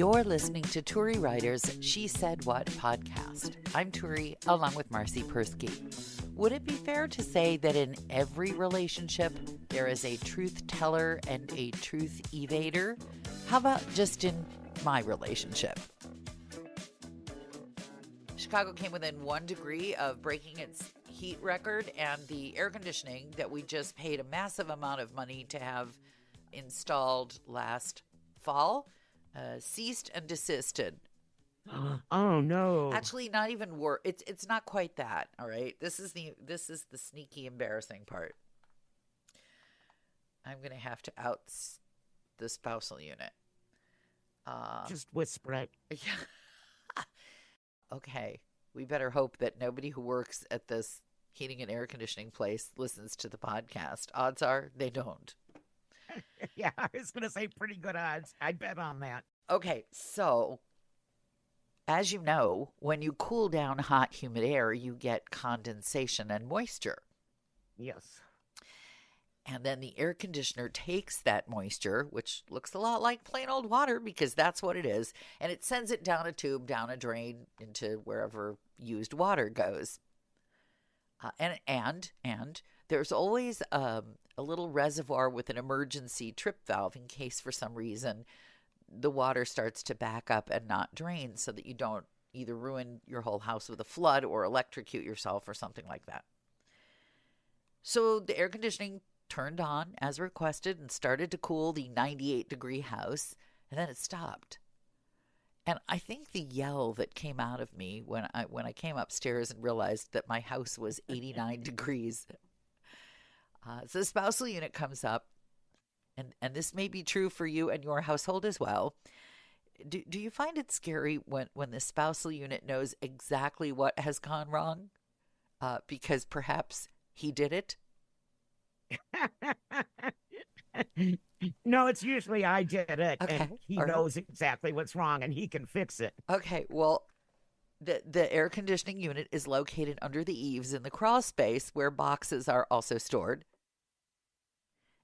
You're listening to Turi Writer's She Said What podcast. I'm Turi, along with Marcy Persky. Would it be fair to say that in every relationship, there is a truth teller and a truth evader? How about just in my relationship? Chicago came within 1 degree of breaking its heat record, and the air conditioning that we just paid a massive amount of money to have installed last fall ceased and desisted. Oh no! Actually, not even worse. It's not quite that. All right. This is the sneaky, embarrassing part. I'm gonna have to out the spousal unit. Just whisper it. Yeah. Okay. We better hope that nobody who works at this heating and air conditioning place listens to the podcast. Odds are they don't. Yeah, I was going to say pretty good odds. I bet on that. Okay, so as you know, when you cool down hot, humid air, you get condensation and moisture. Yes. And then the air conditioner takes that moisture, which looks a lot like plain old water because that's what it is, and it sends it down a tube, down a drain, into wherever used water goes. And there's always a little reservoir with an emergency trip valve in case for some reason the water starts to back up and not drain, so that you don't either ruin your whole house with a flood or electrocute yourself or something like that. So the air conditioning turned on as requested and started to cool the 98-degree house, and then it stopped. And I think the yell that came out of me when I came upstairs and realized that my house was 89 degrees. So the spousal unit comes up, and this may be true for you and your household as well. Do you find it scary when the spousal unit knows exactly what has gone wrong? Because perhaps he did it? No, it's usually I did it, Okay. and he All right. knows exactly what's wrong, and he can fix it. Okay, well, the air conditioning unit is located under the eaves in the crawl space where boxes are also stored.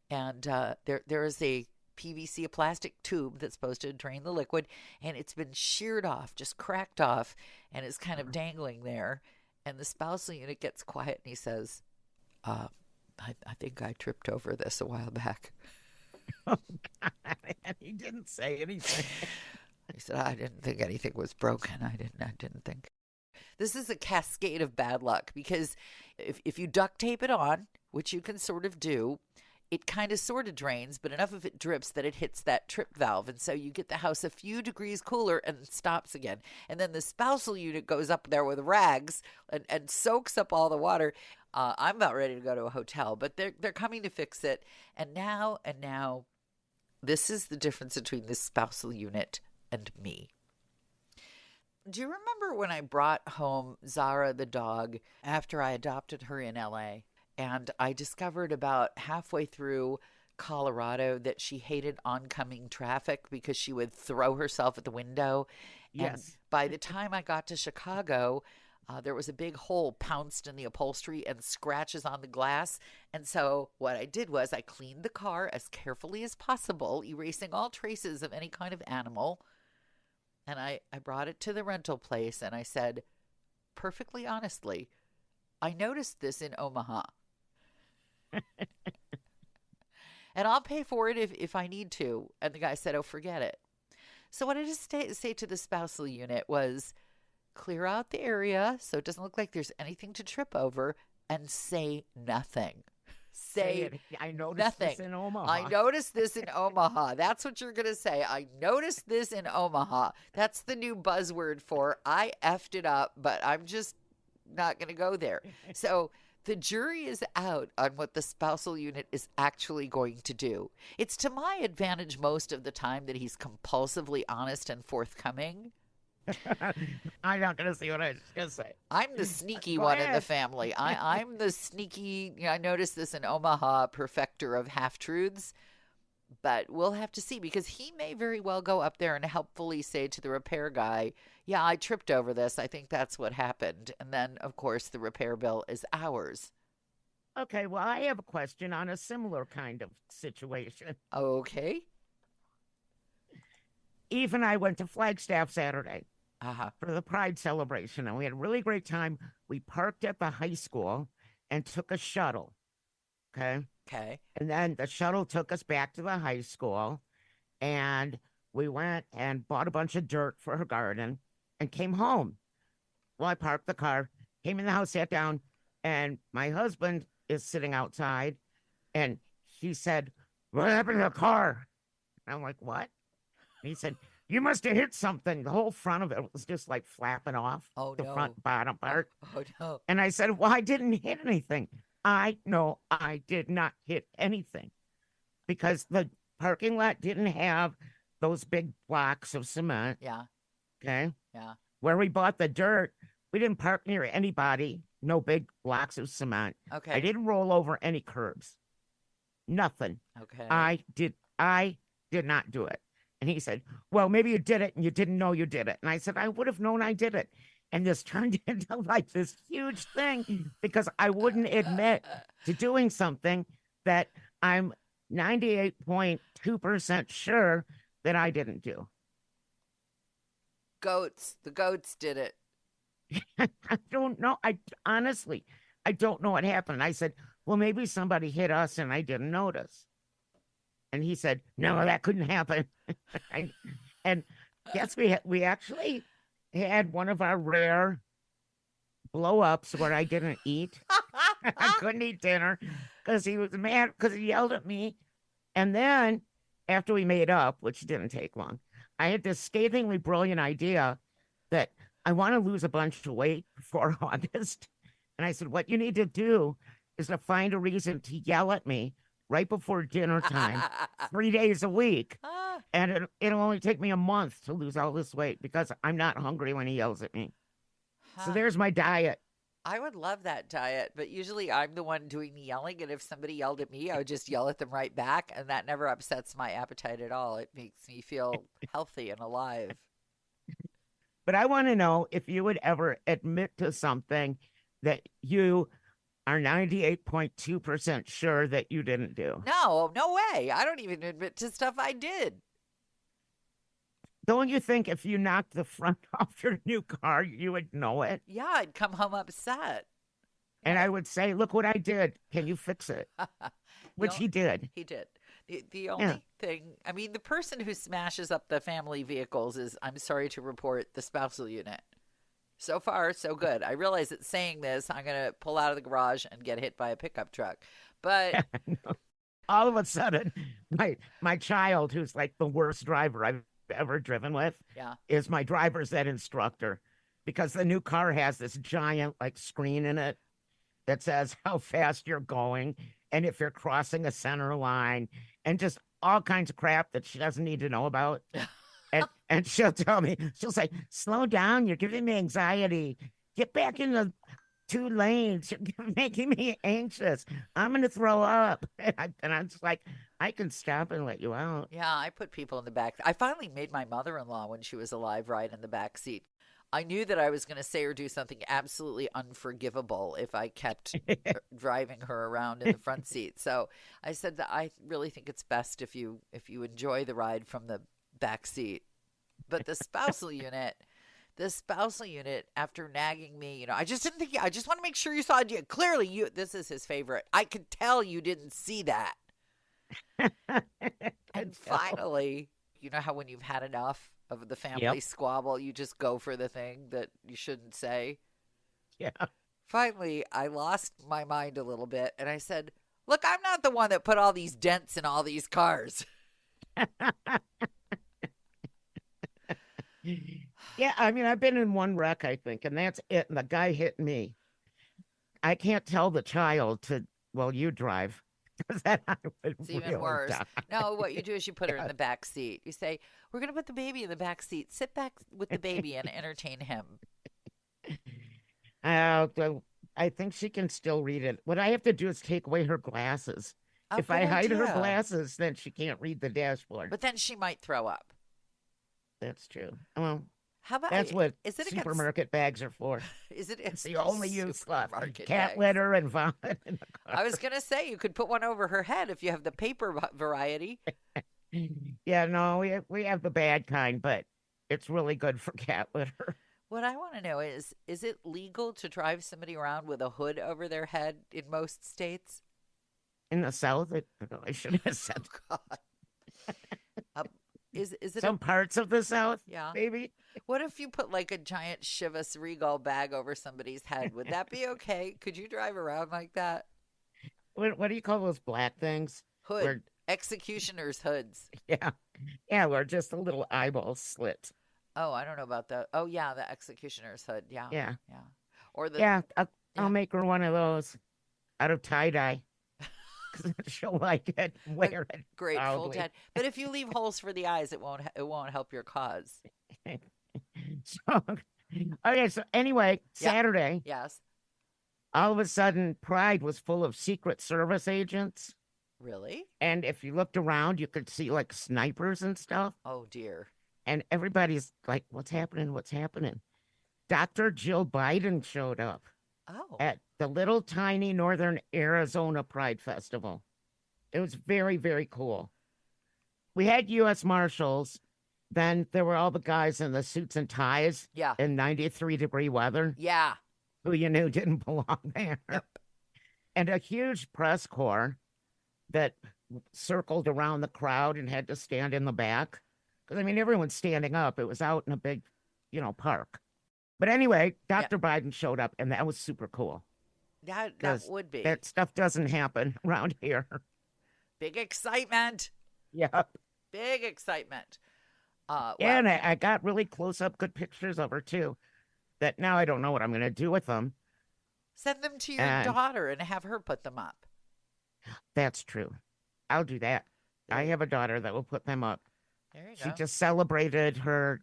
And there is a PVC, a plastic tube that's supposed to drain the liquid, and it's been sheared off, just cracked off, and is kind of dangling there. And the spousal unit gets quiet, and he says, I think I tripped over this a while back. Oh, God. And he didn't say anything. He said, I didn't think anything was broken. I didn't think. This is a cascade of bad luck because if you duct tape it on, which you can sort of do, it kind of sort of drains, but enough of it drips that it hits that trip valve. And so you get the house a few degrees cooler and it stops again. And then the spousal unit goes up there with rags and soaks up all the water. I'm about ready to go to a hotel, but they're coming to fix it. And now, this is the difference between the spousal unit and me. Do you remember when I brought home Zara the dog after I adopted her in LA? And I discovered about halfway through Colorado that she hated oncoming traffic because she would throw herself at the window. Yes. And by the time I got to Chicago, there was a big hole pounced in the upholstery and scratches on the glass. And so what I did was I cleaned the car as carefully as possible, erasing all traces of any kind of animal. And I brought it to the rental place and I said, perfectly honestly, I noticed this in Omaha. And I'll pay for it if I need to. And the guy said, oh, forget it. So what I just say to the spousal unit was clear out the area so it doesn't look like there's anything to trip over and say nothing. Say I noticed nothing. this in Omaha. I noticed this in Omaha. That's what you're going to say. I noticed this in Omaha. That's the new buzzword for I effed it up, but I'm just not going to go there. So the jury is out on what the spousal unit is actually going to do. It's to my advantage most of the time that he's compulsively honest and forthcoming. I'm not going to see what I was going to say. I'm the sneaky Go one in the ahead. family. I'm the sneaky, I noticed this in Omaha, perfecter of half-truths. But we'll have to see because he may very well go up there and helpfully say to the repair guy, yeah, I tripped over this. I think that's what happened. And then, of course, the repair bill is ours. Okay, well, I have a question on a similar kind of situation. Okay. Eve and I went to Flagstaff Saturday Uh-huh. for the Pride celebration, and we had a really great time. We parked at the high school and took a shuttle. Okay. Okay. And then the shuttle took us back to the high school, and we went and bought a bunch of dirt for her garden and came home. Well, I parked the car, came in the house, sat down, and my husband is sitting outside, and he said, "What happened to the car?" And I'm like, "What?" And he said, "You must have hit something." The whole front of it was just like flapping off Oh the no. front bottom Oh, part. oh no. And I said, "Well, I didn't hit anything." I know I did not hit anything because the parking lot didn't have those big blocks of cement. Yeah. Okay. Yeah. Where we bought the dirt, we didn't park near anybody, no big blocks of cement. I Okay. didn't roll over any curbs. Nothing. Okay. I did not do it. And he said, "Well, maybe you did it and you didn't know you did it." And I said, "I would have known I did it." And this turned into like this huge thing because I wouldn't admit to doing something that I'm 98.2% sure that I didn't do. Goats. The goats did it. I don't know. I honestly, I don't know what happened. I said, "Well, maybe somebody hit us and I didn't notice." And he said, "No, that couldn't happen." I- and yes, we actually had one of our rare blow ups where I didn't eat. I couldn't eat dinner because he was mad because he yelled at me. And then after we made up, which didn't take long, I had this scathingly brilliant idea that I want to lose a bunch of weight before August. And I said, "What you need to do is to find a reason to yell at me right before dinner time, 3 days a week. Ah, And it'll only take me a month to lose all this weight because I'm not hungry when he yells at me." So huh. there's my diet. I would love that diet, but usually I'm the one doing the yelling, and if somebody yelled at me, I would just yell at them right back, and that never upsets my appetite at all. It makes me feel healthy and alive. But I want to know if you would ever admit to something that you are 98.2% sure that you didn't do. No, no way. I don't even admit to stuff I did. Don't you think if you knocked the front off your new car, you would know it? Yeah, I'd come home upset. And I would say, "Look what I did. Can you fix it?" The Which he did. He did. The Yeah. only thing, I mean, the person who smashes up the family vehicles is, I'm sorry to report, the spousal unit. So far, so good. I realize that saying this, I'm going to pull out of the garage and get hit by a pickup truck. But All of a sudden, my child, who's like the worst driver I've ever driven with, yeah. is my driver's ed instructor because the new car has this giant like screen in it that says how fast you're going and if you're crossing a center line and just all kinds of crap that she doesn't need to know about. And she'll tell me, she'll say, "Slow down, you're giving me anxiety. Get back in the 2 lanes. You're making me anxious. I'm gonna throw up." And I'm just like, "I can stop and let you out." Yeah, I put people in the back. I finally made my mother-in-law, when she was alive, ride in the back seat. I knew that I was going to say or do something absolutely unforgivable if I kept driving her around in the front seat. So I said that I really think it's best if you enjoy the ride from the back seat. But the spousal unit, after nagging me, I just didn't think. I just want to make sure you saw it. Clearly, this is his favorite. I could tell you didn't see that. And finally, you know how when you've had enough of the family Yep. squabble, you just go for the thing that you shouldn't say. Yeah. Finally, I lost my mind a little bit, and I said, "Look, I'm not the one that put all these dents in all these cars." Yeah, I mean, I've been in one wreck, I think, and that's it. And the guy hit me. I can't tell the child to, "Well, you drive," because then I would It's even really worse. die. No, what you do is you put her in Yeah. the back seat. You say, "We're going to put the baby in the back seat. Sit back with the baby and entertain him." Well, I think she can still read it. What I have to do is take away her glasses. Oh, If good I hide her idea. glasses, then she can't read the dashboard. But then she might throw up. That's true. Well, How about, that's what is it against, supermarket bags are for. is it It's the only use left. supermarket Cat bags? litter and vomit in the car. I was going to say you could put one over her head if you have the paper variety. Yeah, no, we have the bad kind, but it's really good for cat litter. What I want to know is it legal to drive somebody around with a hood over their head in most states? In the South, I should have said Oh God. Um, is it a some parts of the South, yeah? maybe. What if you put like a giant Chivas Regal bag over somebody's head? Would that be okay? Could you drive around like that? What do you call those black things? Hood, Where, executioner's hoods. yeah, yeah, where just a little eyeball slit. Oh, I don't know about that. Oh yeah, the executioner's hood. Yeah, Yeah, yeah. Or the yeah. I'll yeah, make her one of those out of tie dye because she'll like it. a Wear it Grateful proudly. Dead. But if you leave holes for the eyes, it won't help your cause. So, okay. So anyway, Yeah. Saturday, Yes. all of a sudden, Pride was full of Secret Service agents. Really? And if you looked around, you could see like snipers and stuff. Oh dear. And everybody's like, what's happening? What's happening? Dr. Jill Biden showed up Oh. at the little tiny Northern Arizona Pride Festival. It was very, very cool. We had U.S. Marshals. Then there were all the guys in the suits and ties Yeah. in 93-degree weather Yeah. who you knew didn't belong there. Yep. And a huge press corps that circled around the crowd and had to stand in the back. Because, I mean, everyone's standing up. It was out in a big, park. But anyway, Yeah. Dr. Biden showed up, and that was super cool. That Because would be that stuff doesn't happen around here. big excitement. Yeah. Big excitement. Yeah, Well, and I got really close up good pictures of her, too. That now I don't know what I'm going to do with them. send them to your And daughter and have her put them up. that's true. I'll do that. I There, have a daughter that will put them up. there you She go. just celebrated her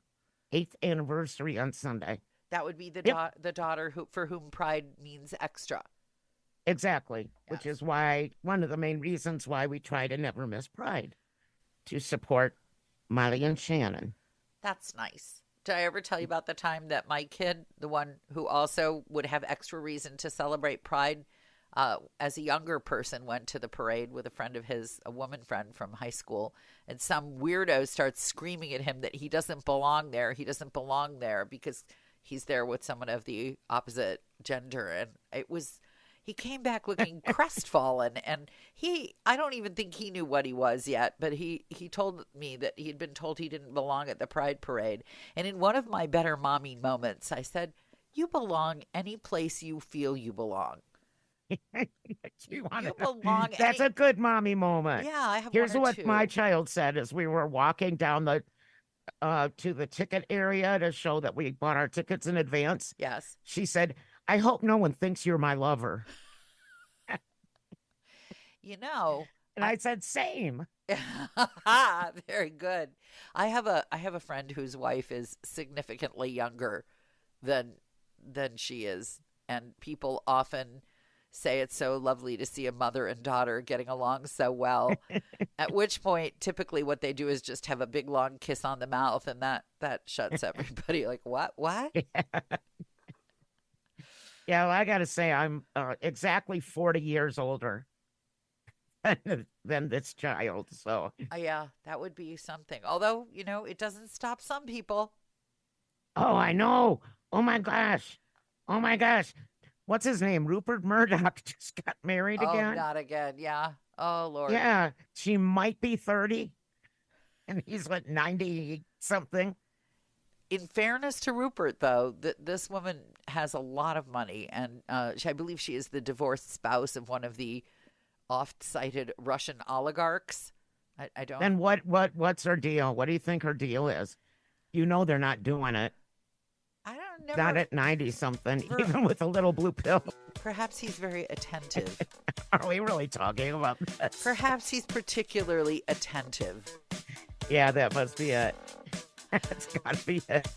8th anniversary on Sunday. That would be Yep, the daughter who for whom pride means extra. exactly. Which Yes. is why one of the main reasons why we try to never miss Pride to support Molly and Shannon. That's nice. Did I ever tell you about the time that my kid, the one who also would have extra reason to celebrate Pride, as a younger person, went to the parade with a friend of his, a woman friend from high school, and some weirdo starts screaming at him that he doesn't belong there. He doesn't belong there because he's there with someone of the opposite gender. And he came back looking crestfallen. And I don't even think he knew what he was yet, but he told me that he had been told he didn't belong at the Pride Parade. And in one of my better mommy moments, I said, "You belong any place you feel you belong. You You wanna- belong That's any." a good mommy moment. Yeah, I have Here's one or what my two. child said as we were walking down the to the ticket area to show that we bought our tickets in advance. Yes. She said, I hope no one thinks you're my lover. You know, And I said, same. very good. I have a friend whose wife is significantly younger than she is, and people often say it's so lovely to see a mother and daughter getting along so well. At which point, typically, what they do is just have a big long kiss on the mouth, and that shuts everybody. Like, what? What? Yeah, well, I got to say, I'm exactly 40 years older than this child. So, Yeah, that would be something. Although, it doesn't stop some people. oh, I know. Oh my gosh. Oh my gosh. What's his name? Rupert Murdoch just got married Oh, again. not again. Yeah. Oh, Lord. Yeah, she might be 30, and he's like 90 something. In fairness to Rupert, though, this woman has a lot of money, and I believe she is the divorced spouse of one of the oft-cited Russian oligarchs. I don't. Then what's her deal? What do you think her deal is? You know they're not doing it. I don't Not never. at 90 something, For- even with a little blue pill. Perhaps he's very attentive. Are we really talking about this? Perhaps he's particularly attentive. Yeah, that must be it. That's gotta be it.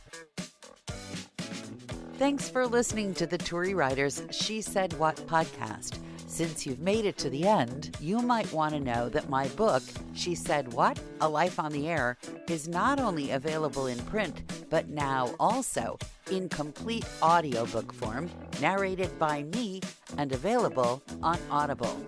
Thanks for listening to the Tory Writers She Said What podcast. Since you've made it to the end, you might want to know that my book, She Said What? A Life on the Air, is not only available in print, but now also in complete audiobook form, narrated by me and available on Audible.